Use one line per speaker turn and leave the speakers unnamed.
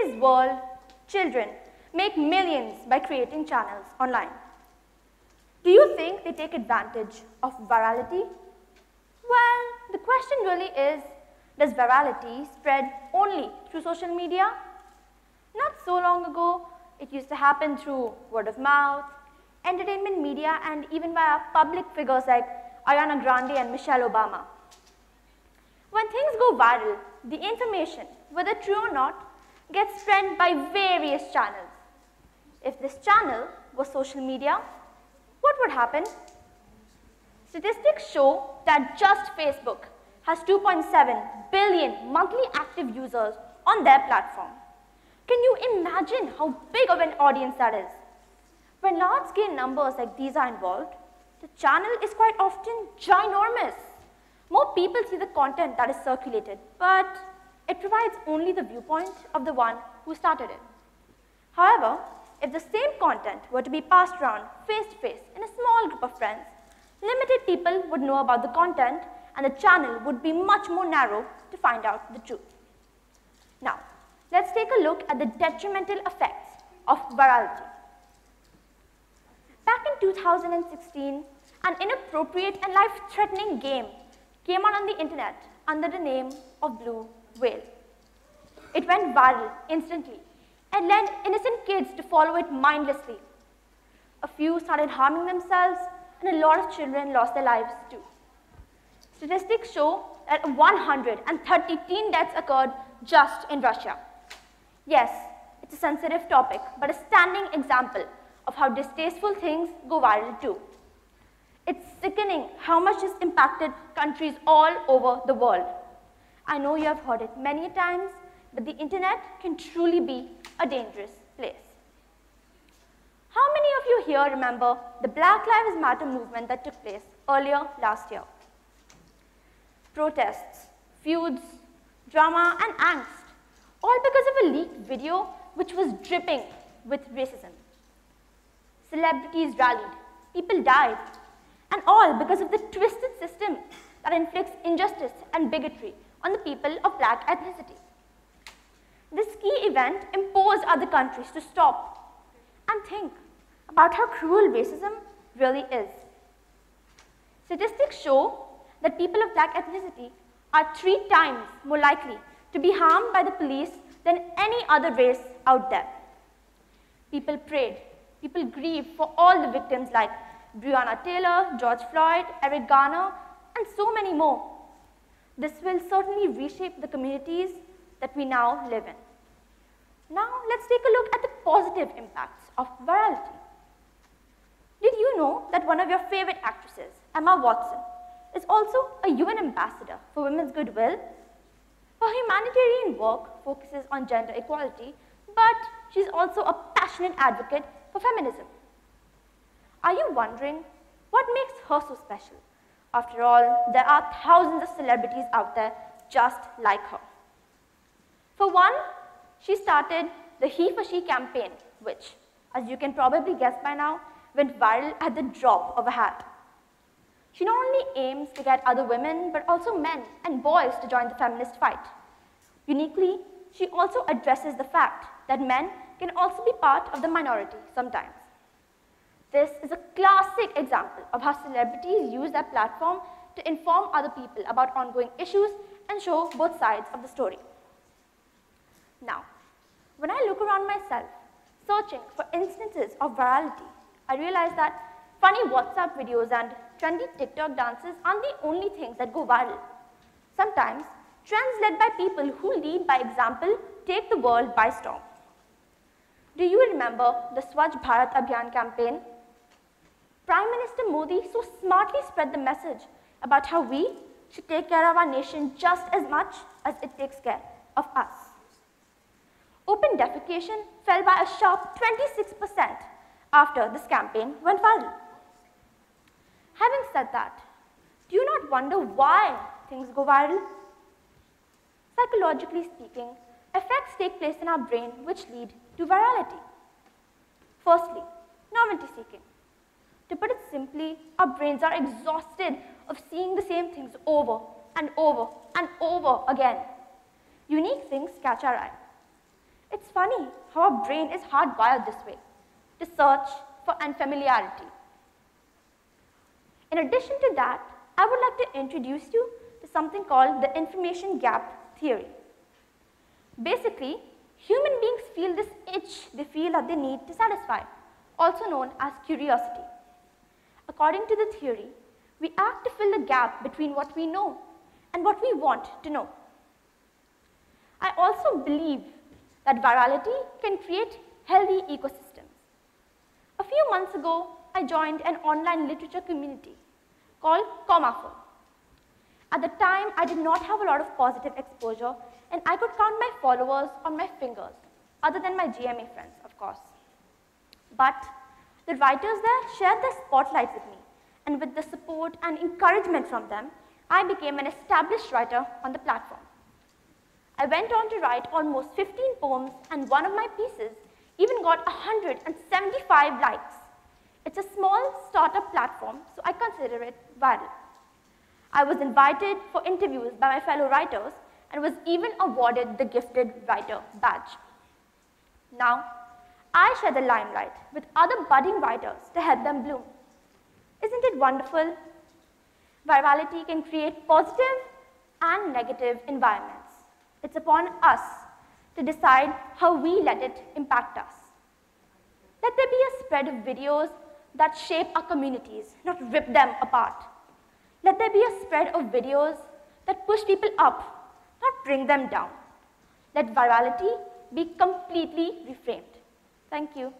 today's world, children make millions by creating channels online. Do you think they take advantage of virality? Well, the question really is, does virality spread only through social media? Not so long ago, it used to happen through word of mouth, entertainment media, and even via public figures like Ariana Grande and Michelle Obama. When things go viral, the information, whether true or not, gets spread by various channels. If this channel was social media, what would happen? Statistics show that just Facebook has 2.7 billion monthly active users on their platform. Can you imagine how big of an audience that is? When large-scale numbers like these are involved, the channel is quite often ginormous. More people see the content that is circulated, but it provides only the viewpoint of the one who started it. However, if the same content were to be passed around face-to-face in a small group of friends, limited people would know about the content and the channel would be much more narrow to find out the truth. Now, let's take a look at the detrimental effects of virality. Back in 2016, an inappropriate and life-threatening game came out on the internet under the name of Blue Whale. It went viral instantly and led innocent kids to follow it mindlessly. A few started harming themselves, and a lot of children lost their lives too. Statistics show that 130 teen deaths occurred just in Russia. Yes, it's a sensitive topic, but a standing example of how distasteful things go viral too. It's sickening how much this impacted countries all over the world. I know you have heard it many times, but the internet can truly be a dangerous place. How many of you here remember the Black Lives Matter movement that took place earlier last year? Protests, feuds, drama, and angst, all because of a leaked video which was dripping with racism. Celebrities rallied, people died, and all because of the twisted system that inflicts injustice and bigotry on the people of black ethnicity. This key event imposed other countries to stop and think about how cruel racism really is. Statistics show that people of black ethnicity are 3 times more likely to be harmed by the police than any other race out there. People prayed, people grieved for all the victims like Breonna Taylor, George Floyd, Eric Garner, and so many more. This will certainly reshape the communities that we now live in. Now, let's take a look at the positive impacts of virality. Did you know that one of your favorite actresses, Emma Watson, is also a UN ambassador for Women's Goodwill? Her humanitarian work focuses on gender equality, but she's also a passionate advocate for feminism. Are you wondering what makes her so special? After all, there are thousands of celebrities out there just like her. For one, she started the He for She campaign, which, as you can probably guess by now, went viral at the drop of a hat. She not only aims to get other women, but also men and boys to join the feminist fight. Uniquely, she also addresses the fact that men can also be part of the minority sometimes. This is a classic example of how celebrities use their platform to inform other people about ongoing issues and show both sides of the story. Now, when I look around myself, searching for instances of virality, I realize that funny WhatsApp videos and trendy TikTok dances aren't the only things that go viral. Sometimes, trends led by people who lead by example take the world by storm. Do you remember the Swachh Bharat Abhiyan campaign? Prime Minister Modi so smartly spread the message about how we should take care of our nation just as much as it takes care of us. Open defecation fell by a sharp 26% after this campaign went viral. Having said that, do you not wonder why things go viral? Psychologically speaking, effects take place in our brain which lead to virality. Firstly, novelty seeking. To put it simply, our brains are exhausted of seeing the same things over and over and over again. Unique things catch our eye. It's funny how our brain is hardwired this way, to search for unfamiliarity. In addition to that, I would like to introduce you to something called the information gap theory. Basically, human beings feel this itch they feel that they need to satisfy, also known as curiosity. According to the theory, we act to fill the gap between what we know and what we want to know. I also believe that virality can create healthy ecosystems. A few months ago, I joined an online literature community called Comafo. At the time, I did not have a lot of positive exposure, and I could count my followers on my fingers, other than my GMA friends, of course. But the writers there shared their spotlights with me, and with the support and encouragement from them, I became an established writer on the platform. I went on to write almost 15 poems, and one of my pieces even got 175 likes. It's a small startup platform, so I consider it viral. I was invited for interviews by my fellow writers and was even awarded the Gifted Writer badge. Now, I share the limelight with other budding writers to help them bloom. Isn't it wonderful? Virality can create positive and negative environments. It's upon us to decide how we let it impact us. Let there be a spread of videos that shape our communities, not rip them apart. Let there be a spread of videos that push people up, not bring them down. Let virality be completely reframed. Thank you.